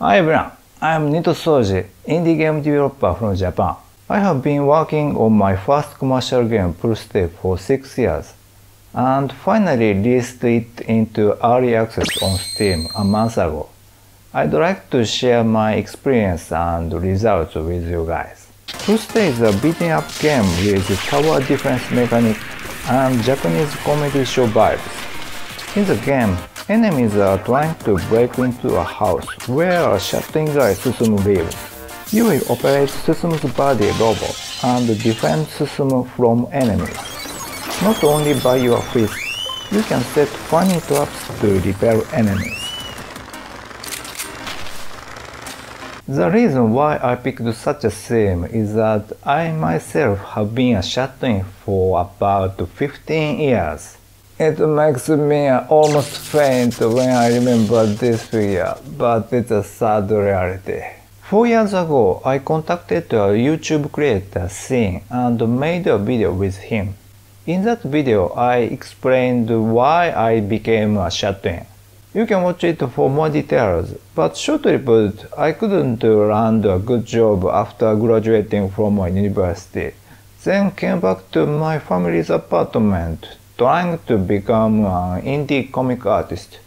Hi everyone, I am Nito Soji, indie game developer from Japan. I have been working on my first commercial game Pulse for 6 years, and finally released it into early access on Steam a month ago. I'd like to share my experience and results with you guys. Pulse is a beating up game with tower defense mechanic and Japanese comedy show vibes. In the game, enemies are trying to break into a house where a shut-in guy Susumu lives. You will operate Susumu's body robot and defend Susumu from enemies. Not only by your fist, you can set funny traps to repel enemies. The reason why I picked such a theme is that I myself have been a shut-in for about 15 years. It makes me almost faint when I remember this figure, but it's a sad reality. 4 years ago, I contacted a YouTube creator Sin and made a video with him. In that video, I explained why I became a shut-in. You can watch it for more details, but shortly put, I couldn't land a good job after graduating from a university, then came back to my family's apartment, trying to become an indie comic artist.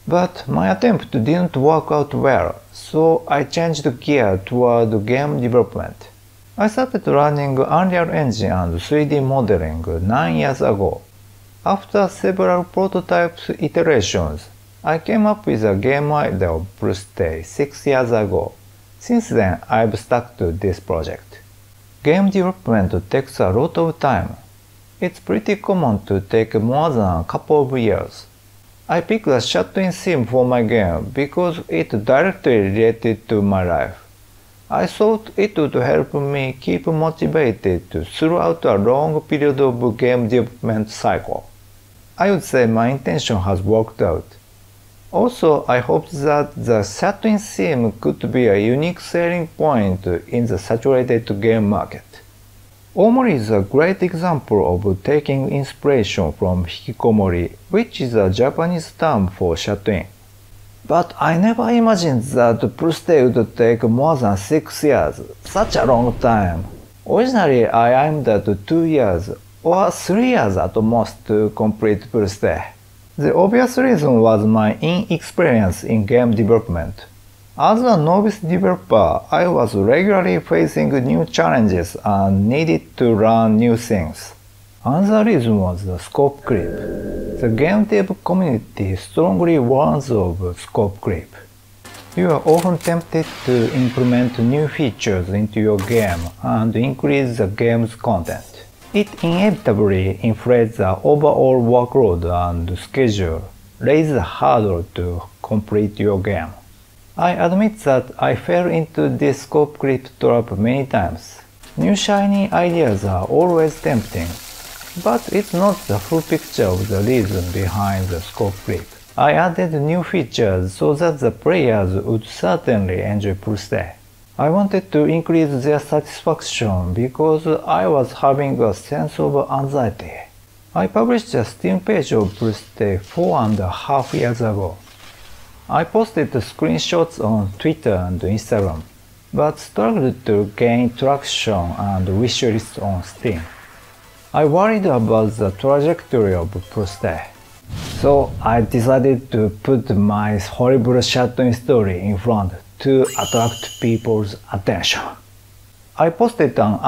But my attempt didn't work out well, so I changed gear toward game development. I started learning Unreal Engine and 3D modeling 9 years ago. After several prototypes iterations, I came up with a game idea of Pulse 6 years ago. Since then, I've stuck to this project. Game development takes a lot of time. It's pretty common to take more than a couple of years. I picked a shut-in theme for my game because it directly related to my life. I thought it would help me keep motivated throughout a long period of game development cycle. I would say my intention has worked out. Also, I hoped that the shut-in theme could be a unique selling point in the saturated game market. Omori is a great example of taking inspiration from Hikikomori, which is a Japanese term for shut-in. But I never imagined that Pulse would take more than 6 years, such a long time. Originally, I aimed at 2 years or 3 years at most to complete Pulse. The obvious reason was my inexperience in game development. As a novice developer, I was regularly facing new challenges and needed to learn new things. Another reason was the scope creep. The game dev community strongly warns of scope creep. You are often tempted to implement new features into your game and increase the game's content. It inevitably inflates the overall workload and schedule, raises the hurdle to complete your game. I admit that I fell into this scope creep trap many times. New shiny ideas are always tempting, but it's not the full picture of the reason behind the scope creep. I added new features so that the players would certainly enjoy Pulse. I wanted to increase their satisfaction because I was having a sense of anxiety. I published a Steam page of Pulse 4.5 years ago. I posted screenshots on Twitter and Instagram, but struggled to gain traction and wishlists on Steam. I worried about the trajectory of Pulse, so I decided to put my horrible shut-in story in front to attract people's attention. I posted an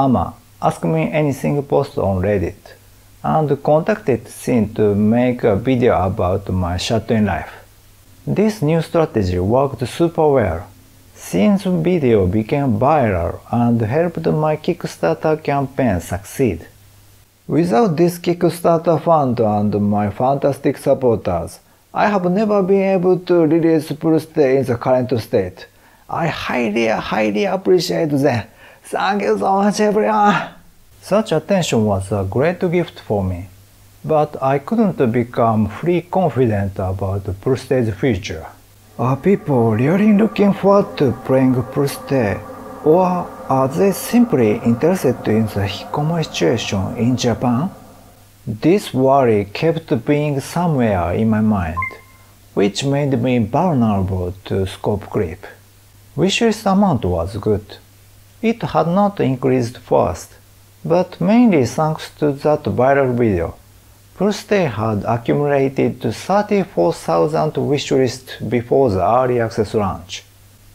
Ask Me Anything post on Reddit, and contacted Sin to make a video about my shut-in life. This new strategy worked super well. Sin's video became viral and helped my Kickstarter campaign succeed. Without this Kickstarter fund and my fantastic supporters, I have never been able to release Pulse in the current state. I highly appreciate them. Thank you so much everyone! Such attention was a great gift for me. But I couldn't become fully confident about Pulse's future. Are people really looking forward to playing Pulse, or are they simply interested in the Hikikomori situation in Japan? This worry kept being somewhere in my mind, which made me vulnerable to scope creep. Wishlist amount was good. It had not increased fast, but mainly thanks to that viral video. Birthday had accumulated 34,000 wishlists before the early access launch.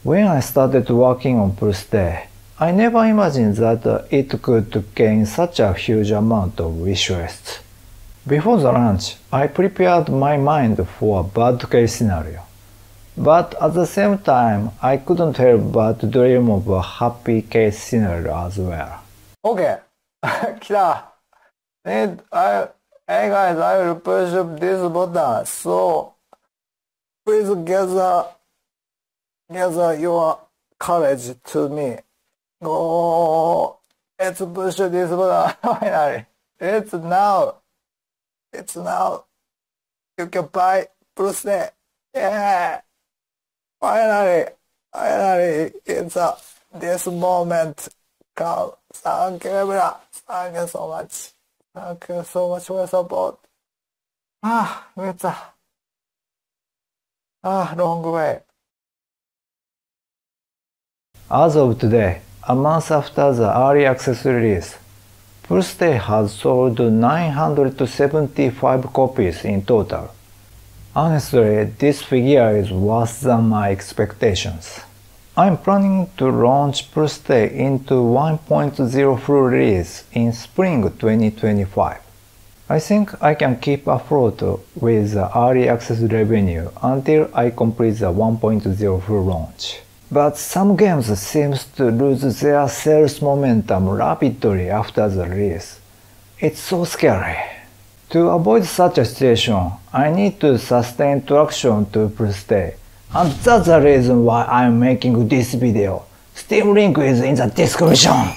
When I started working on Birthday, I never imagined that it could gain such a huge amount of wishlists. Before the launch, I prepared my mind for a bad case scenario. But at the same time, I couldn't help but dream of a happy case scenario as well. Okay, 来た。Hey guys, I will push up this button. So please gather your courage to me. Oh, let's push this button. Finally, it's now. You can buy Birthday. Yeah. Finally, it's this moment come. Thank you, everyone. Thank you so much. Thank you so much for your support. It's a long way. As of today, a month after the early access release, Birthday has sold 975 copies in total. Honestly, this figure is worse than my expectations. I'm planning to launch Birthday into 1.0 full release in spring 2025. I think I can keep afloat with the early access revenue until I complete the 1.0 full launch. But some games seem to lose their sales momentum rapidly after the release. It's so scary. To avoid such a situation, I need to sustain traction to Birthday. And that's the reason why I'm making this video. Steam link is in the description.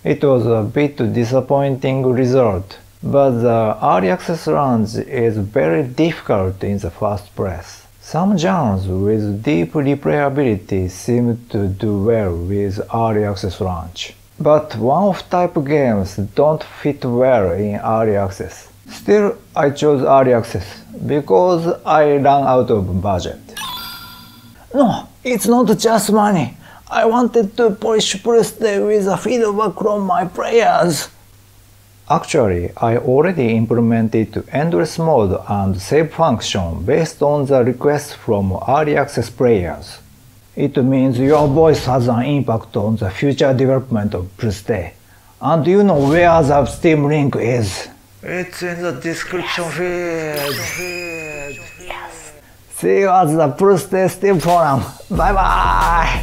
It was a bit disappointing result, but the early access launch is very difficult in the first place. Some genres with deep replayability seem to do well with early access launch. But one-off type games don't fit well in early access. Still, I chose early access because I ran out of budget. No, it's not just money. I wanted to polish Birthday with a feedback from my players. Actually, I already implemented endless mode and save function based on the requests from early access players. It means your voice has an impact on the future development of Birthday. And you know where the Steam link is. It's in the description field. Yes. See you at the Birthday Steam forum. Bye bye.